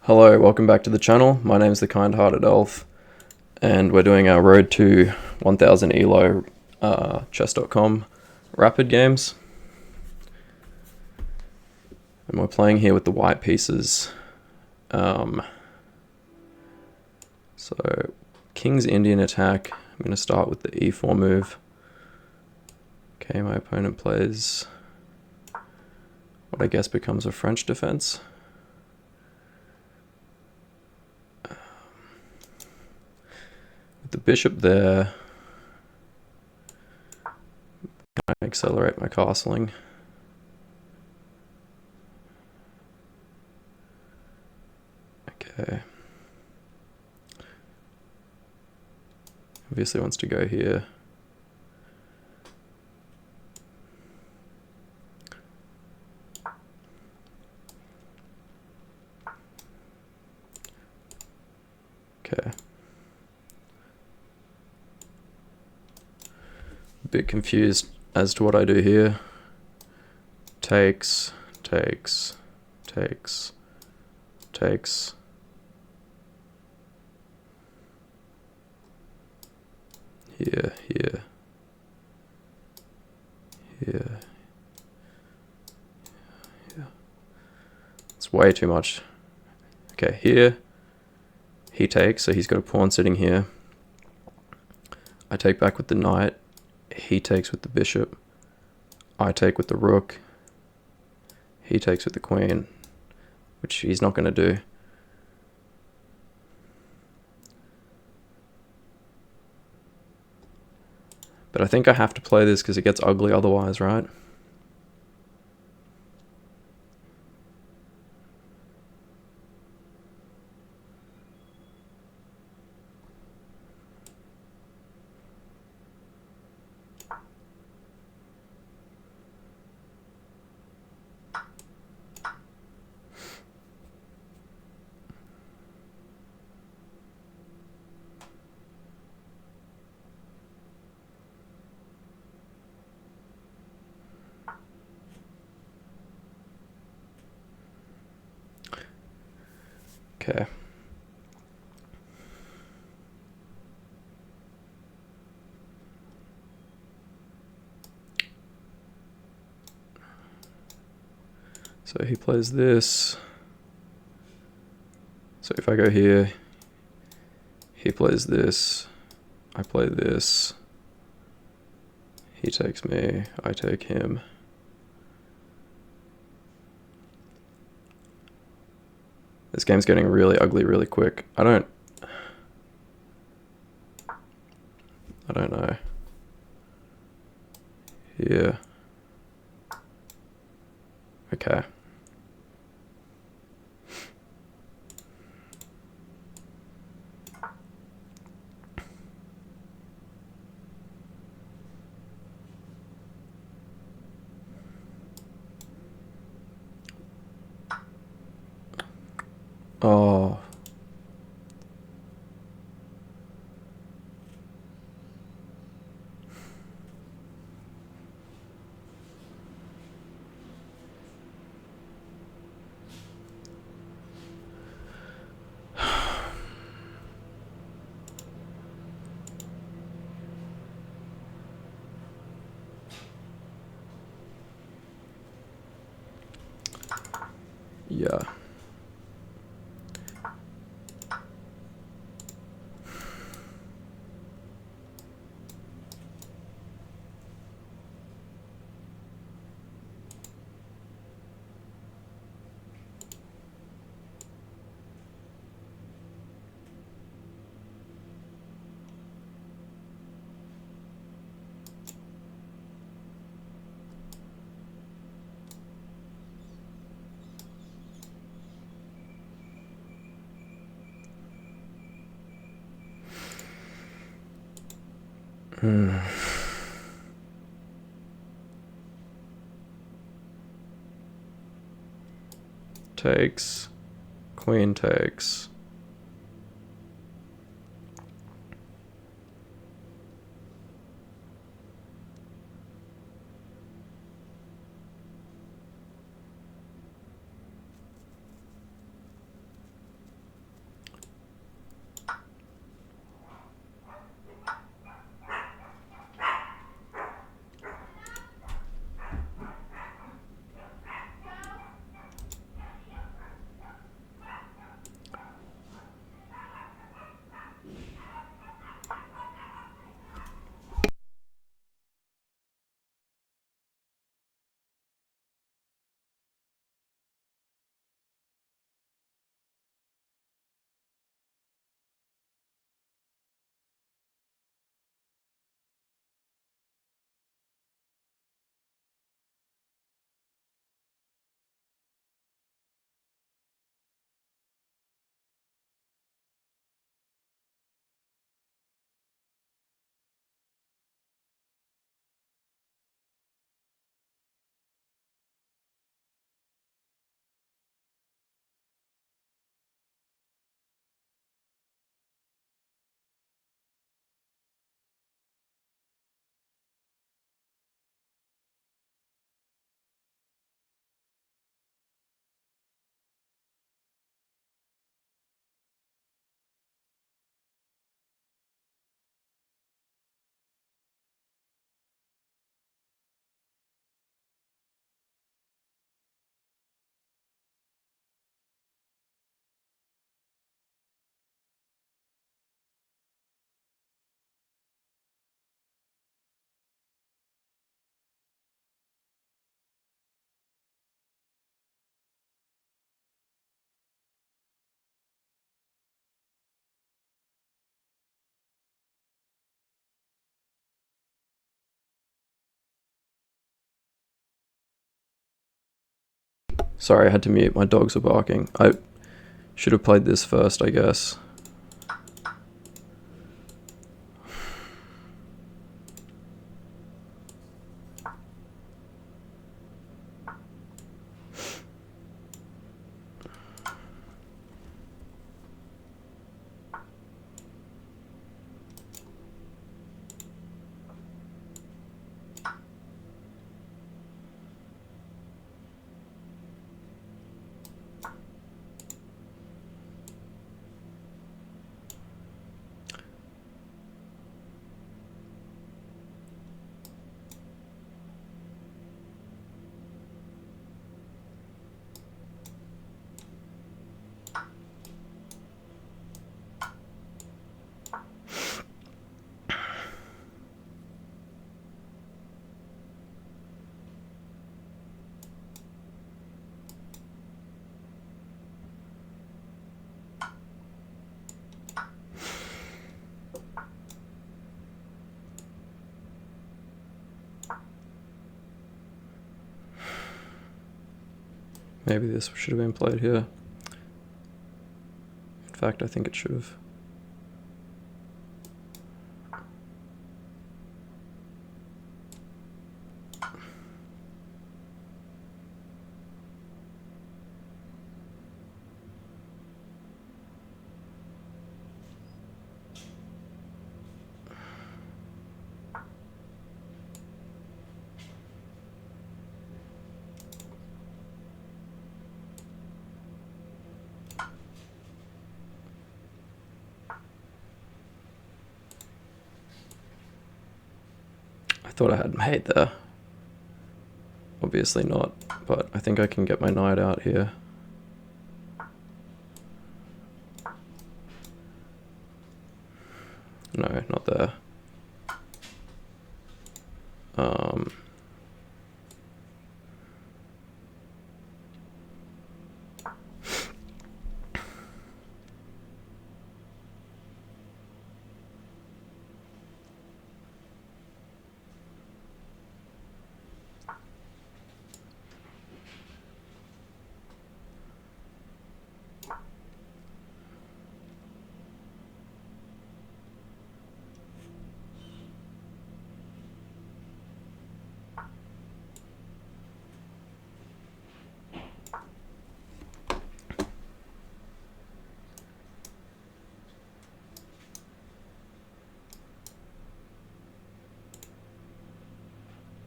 Hello, welcome back to the channel. My name is the Kind-Hearted Elf, and we're doing our Road to 1000 Elo chess.com rapid games. And we're playing here with the white pieces. So, King's Indian attack. I'm going to start with the e4 move. Okay, my opponent plays what I guess becomes a French defense. With the bishop there, I accelerate my castling. Okay. Obviously wants to go here. Okay. A bit confused as to what I do here. Takes, takes, takes, takes. Here, here, here, here. It's way too much. Okay, here, he takes, so he's got a pawn sitting here. I take back with the knight, he takes with the bishop, I take with the rook, he takes with the queen, which he's not going to do. But I think I have to play this because it gets ugly otherwise, right? Okay. So he plays this. So if I go here, he plays this, I play this, he takes me, I take him. This game's getting really ugly really quick. I don't know. Here. Okay. Oh. Yeah. Takes, queen takes. Sorry, I had to mute. My dogs were barking. I should have played this first, I guess. Maybe this should have been played here. In fact, I think it should have. I thought I had mate there. Obviously not, but I think I can get my knight out here. No, not there.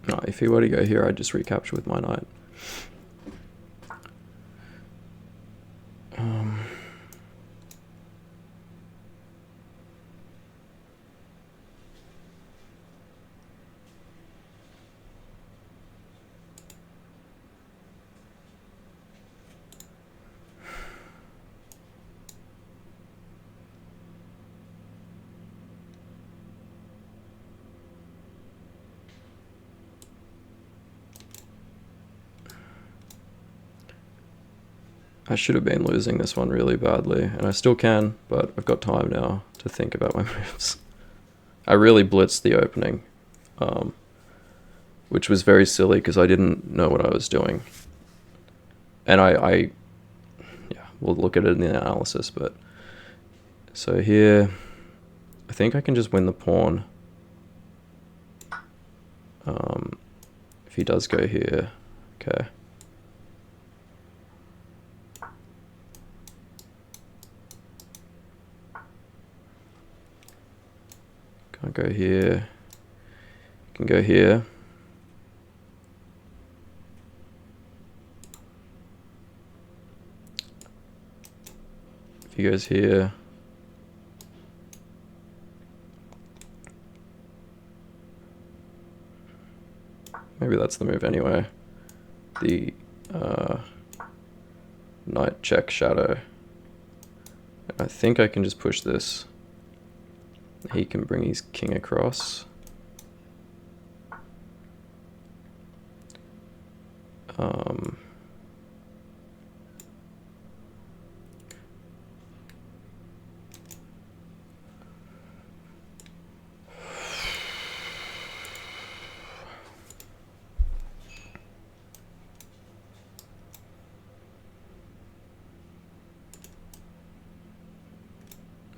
No, if he were to go here, I'd just recapture with my knight. I should have been losing this one really badly, and I still can, but I've got time now to think about my moves. I really blitzed the opening, which was very silly because I didn't know what I was doing. And yeah, we'll look at it in the analysis, but so here, I think I can just win the pawn. If he does go here, okay. Can't go here. Can go here. If he goes here. Maybe that's the move anyway. The knight check shadow. I think I can just push this. He can bring his king across.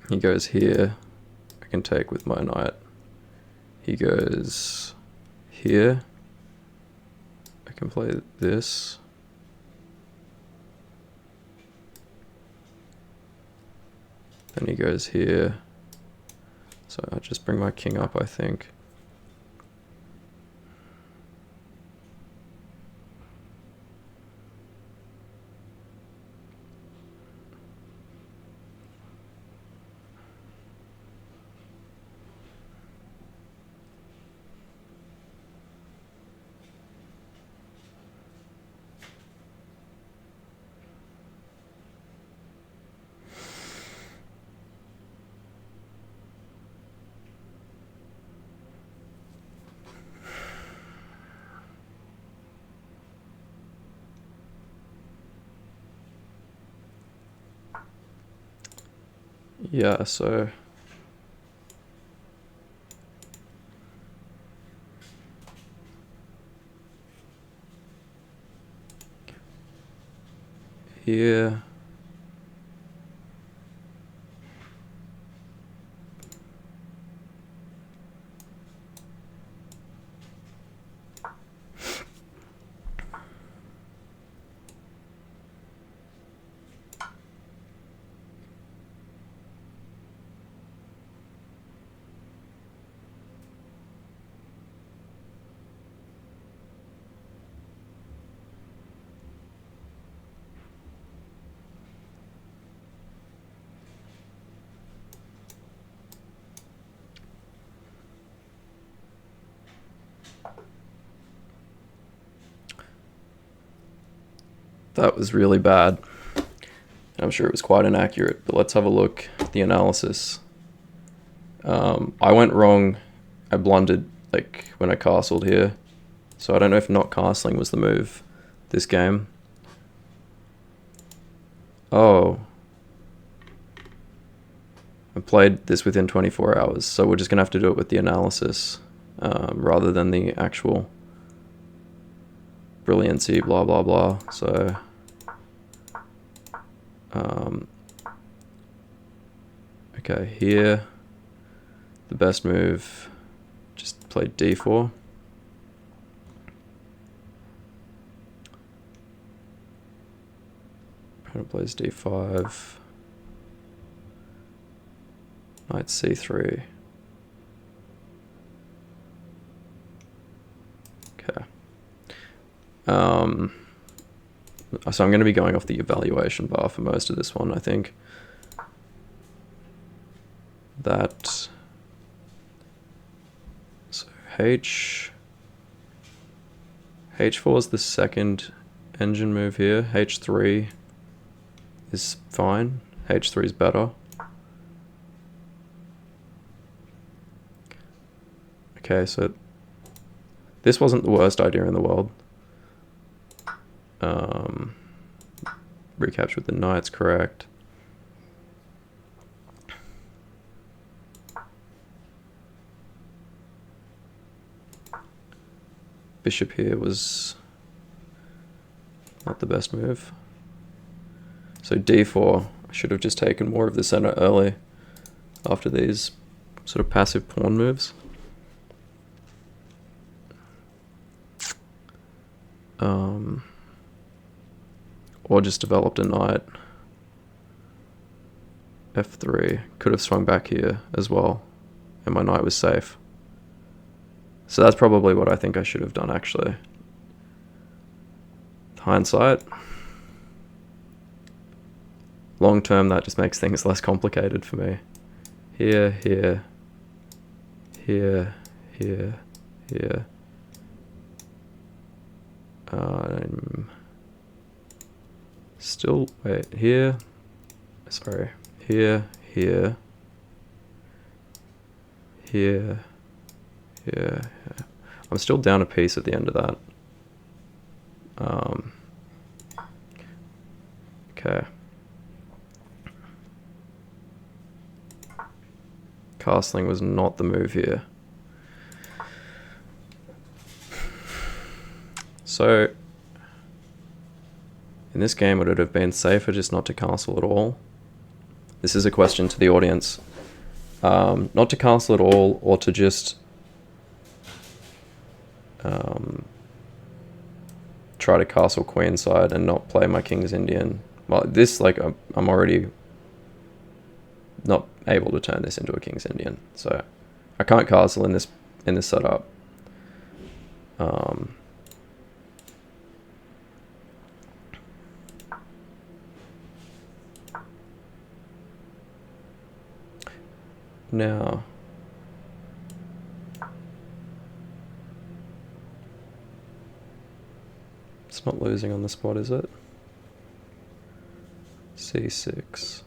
He goes here. I can take with my knight. He goes here. I can play this. Then he goes here. So I just bring my king up, I think. Yeah, so here. That was really bad. I'm sure it was quite inaccurate, but let's have a look at the analysis. I went wrong. I blundered like when I castled here. So I don't know if not castling was the move this game. Oh. I played this within 24 hours, so we're just going to have to do it with the analysis rather than the actual brilliancy, blah, blah, blah. So, okay, here, the best move, just play d4. Opponent plays d5. Knight c3. Okay. So I'm going to be going off the evaluation bar for most of this one, I think. That. So H4 is the second engine move here. H3 is fine. H3 is better. Okay, so this wasn't the worst idea in the world. Recapture with the knight's correct. Bishop here was not the best move. So d4, I should have just taken more of the center early after these sort of passive pawn moves. Or just developed a knight. F3. Could have swung back here as well, and my knight was safe. So that's probably what I think I should have done, actually. Hindsight. Long term, that just makes things less complicated for me. Here, here, here, here, here. Still, wait, here, sorry, here, here, here, here. I'm still down a piece at the end of that. Okay. Castling was not the move here. So, in this game, would it have been safer just not to castle at all? This is a question to the audience. Not to castle at all, or to just try to castle queenside and not play my King's Indian. Well, this, like, I'm already not able to turn this into a King's Indian, so I can't castle in this setup. Now, it's not losing on the spot, is it? C6.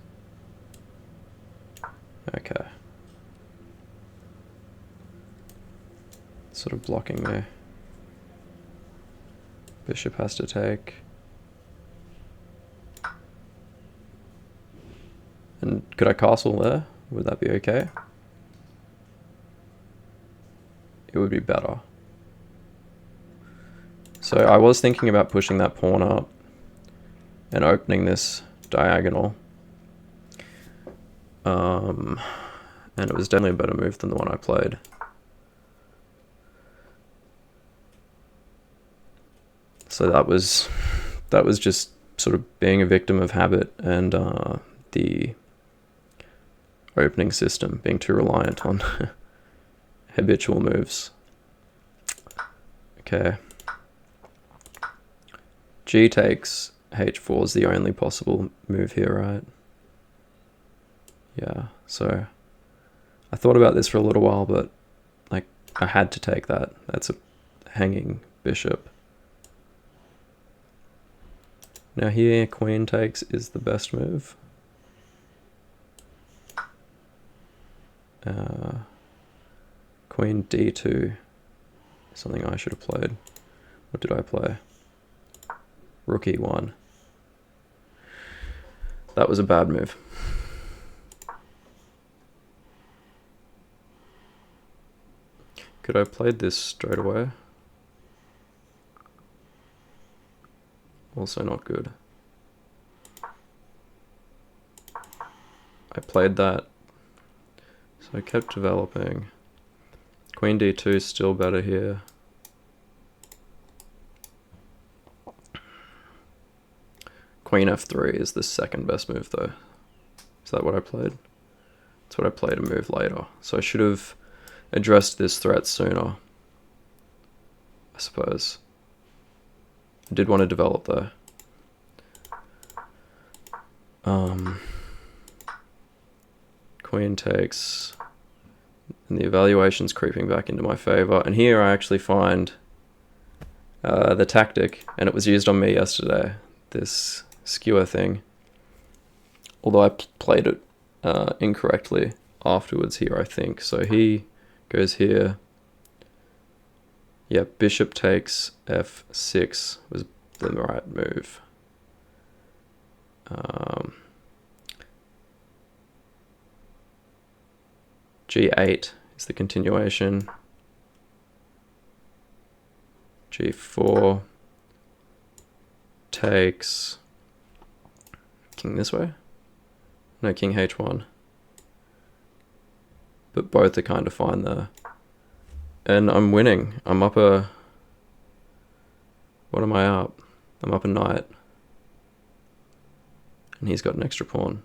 Okay. Sort of blocking me. Bishop has to take. And could I castle there? Would that be okay? It would be better. So I was thinking about pushing that pawn up and opening this diagonal. And it was definitely a better move than the one I played. So that was just sort of being a victim of habit and the opening system being too reliant on habitual moves. Okay. G takes H4 is the only possible move here, right? Yeah, so I thought about this for a little while, but like I had to take that. That's a hanging bishop. Now here, queen takes is the best move. Queen d2, something I should have played. What did I play? Rook e1. That was a bad move. Could I have played this straight away? Also not good. I played that, so I kept developing. Queen d2 is still better here. Queen f3 is the second best move though. Is that what I played? That's what I played a move later. So I should have addressed this threat sooner, I suppose. I did want to develop though. Queen takes, and the evaluation's creeping back into my favor. And here I actually find the tactic, and it was used on me yesterday, this skewer thing. Although I played it incorrectly afterwards here, I think. So he goes here. Yeah, bishop takes f6 was the right move. G8 is the continuation. G4 takes king this way. No, king h1. But both are kind of fine there. And I'm winning. I'm up a... What am I up? I'm up a knight. And he's got an extra pawn.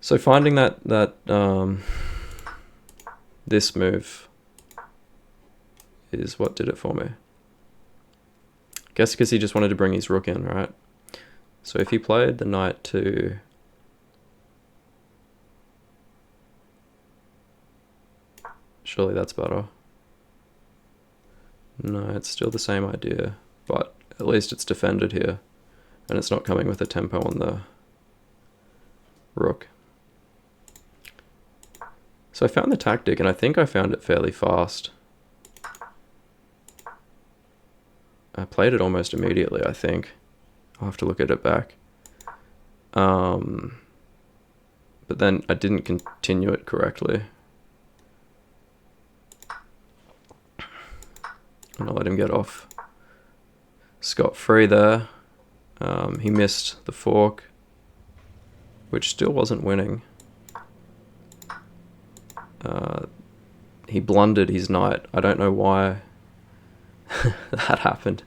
So finding that this move is what did it for me. I guess because he just wanted to bring his rook in, right? So if he played the knight to... Surely that's better. No, it's still the same idea, but at least it's defended here, and it's not coming with a tempo on the rook. So I found the tactic, and I think I found it fairly fast. I played it almost immediately, I think. I'll have to look at it back. But then I didn't continue it correctly. And I let him get off scot-free there. He missed the fork. which still wasn't winning. He blundered his knight. I don't know why that happened.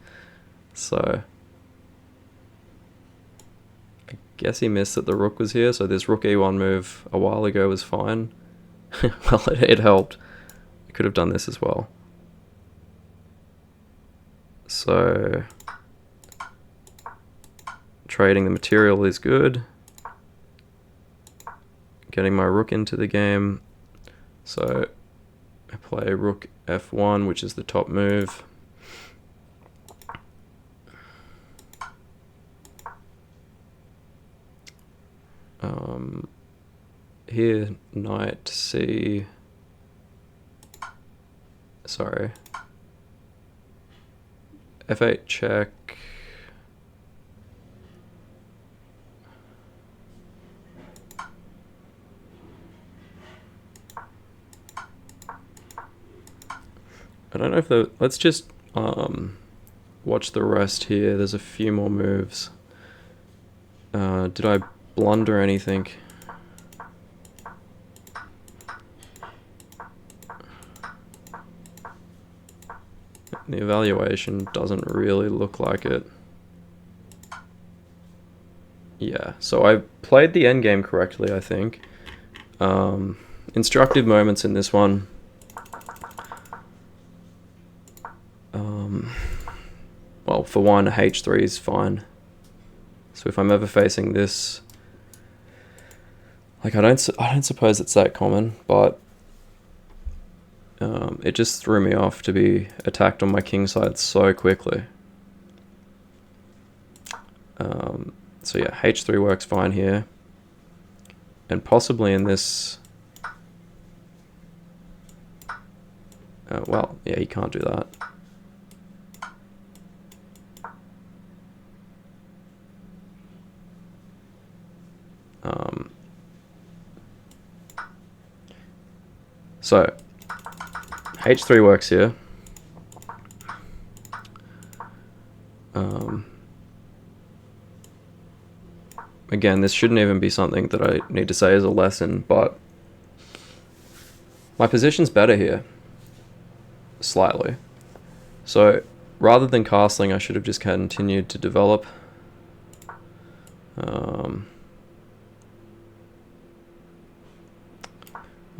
So I guess he missed that the rook was here. So this rook e1 move a while ago was fine. Well, it helped. I could have done this as well. So trading the material is good. Getting my rook into the game. So I play rook f1, which is the top move. Here, knight c. Sorry. f8 check. I don't know if the, let's just watch the rest here. There's a few more moves. Did I blunder anything? The evaluation doesn't really look like it. Yeah, so I played the endgame correctly, I think. Instructive moments in this one. Well, for one, h3 is fine. So if I'm ever facing this, like I don't suppose it's that common, but it just threw me off to be attacked on my king side so quickly. So yeah, h3 works fine here, and possibly in this. Well, yeah, he can't do that. So h3 works here. Again, this shouldn't even be something that I need to say as a lesson, but my position's better here, slightly. So rather than castling, I should have just continued to develop. I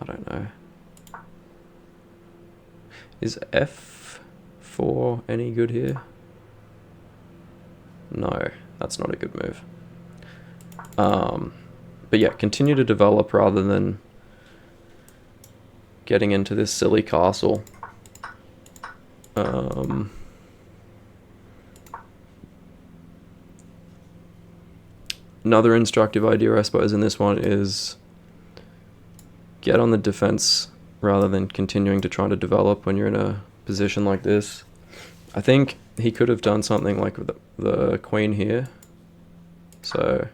don't know. Is f4 any good here? No, that's not a good move. But yeah, continue to develop rather than getting into this silly castle. Another instructive idea, I suppose, in this one is get on the defense rather than continuing to try to develop when you're in a position like this. I think he could have done something like with the queen here. So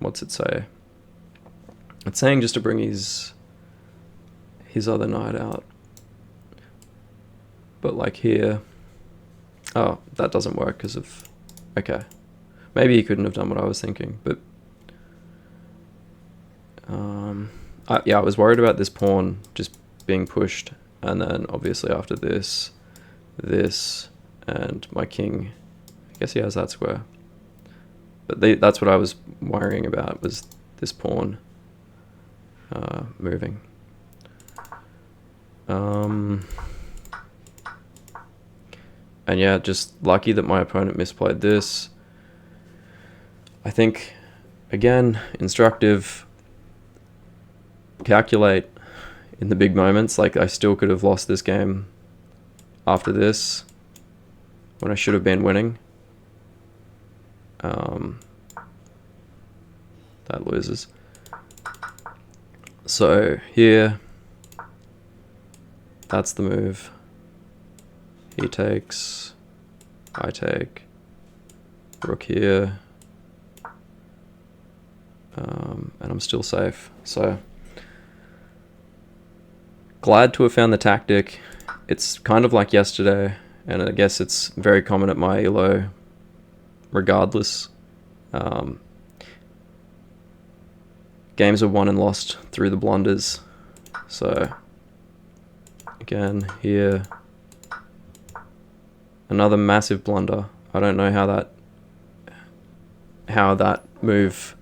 what's it say? It's saying just to bring his other knight out. But like here, oh, that doesn't work because of, okay. Maybe he couldn't have done what I was thinking, but yeah, I was worried about this pawn just being pushed, and then obviously after this, and my king, I guess he has that square. But that's what I was worrying about, was this pawn moving. And yeah, just lucky that my opponent misplayed this. I think, again, instructive, calculate in the big moments. Like, I still could have lost this game after this when I should have been winning. That loses. So here, that's the move. He takes, I take, rook here, and I'm still safe. So glad to have found the tactic. It's kind of like yesterday, and I guess it's very common at my elo regardless. games are won and lost through the blunders. So again here, another massive blunder. I don't know how that move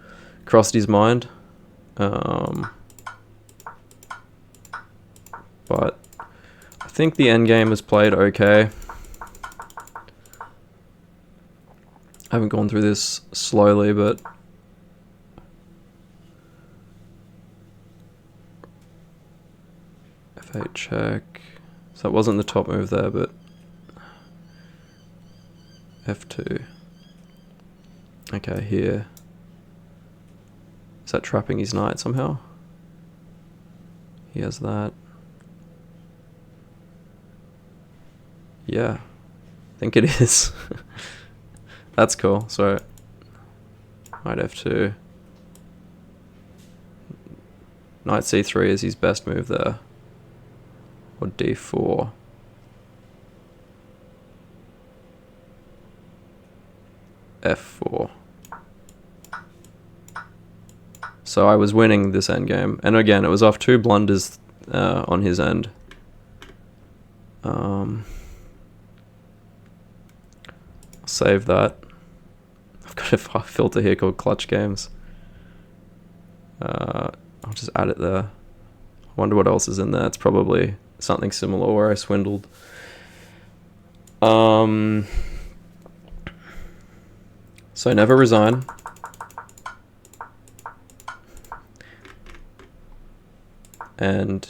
crossed his mind, but I think the endgame was played okay. I haven't gone through this slowly, but F8 check. So that wasn't the top move there, but F2. Okay, here. Is that trapping his knight somehow? He has that. Yeah, I think it is. That's cool. So, knight F2. Knight C3 is his best move there. Or D4. F4. So I was winning this endgame, and again it was off 2 blunders on his end. I'll save that. I've got a filter here called Clutch Games. I'll just add it there. I wonder what else is in there. It's probably something similar where I swindled. So never resign. And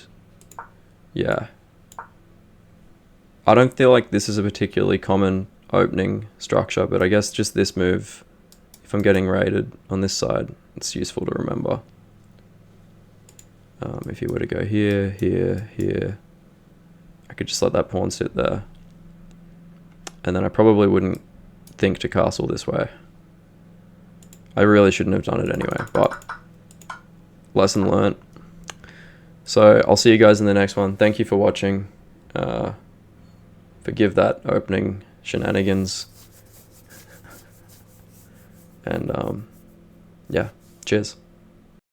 yeah, I don't feel like this is a particularly common opening structure, but I guess just this move, if I'm getting raided on this side, it's useful to remember. If you were to go here, here, here, I could just let that pawn sit there. And then I probably wouldn't think to castle this way. I really shouldn't have done it anyway, but lesson learnt. So I'll see you guys in the next one. Thank you for watching. Forgive that opening shenanigans. And yeah, cheers.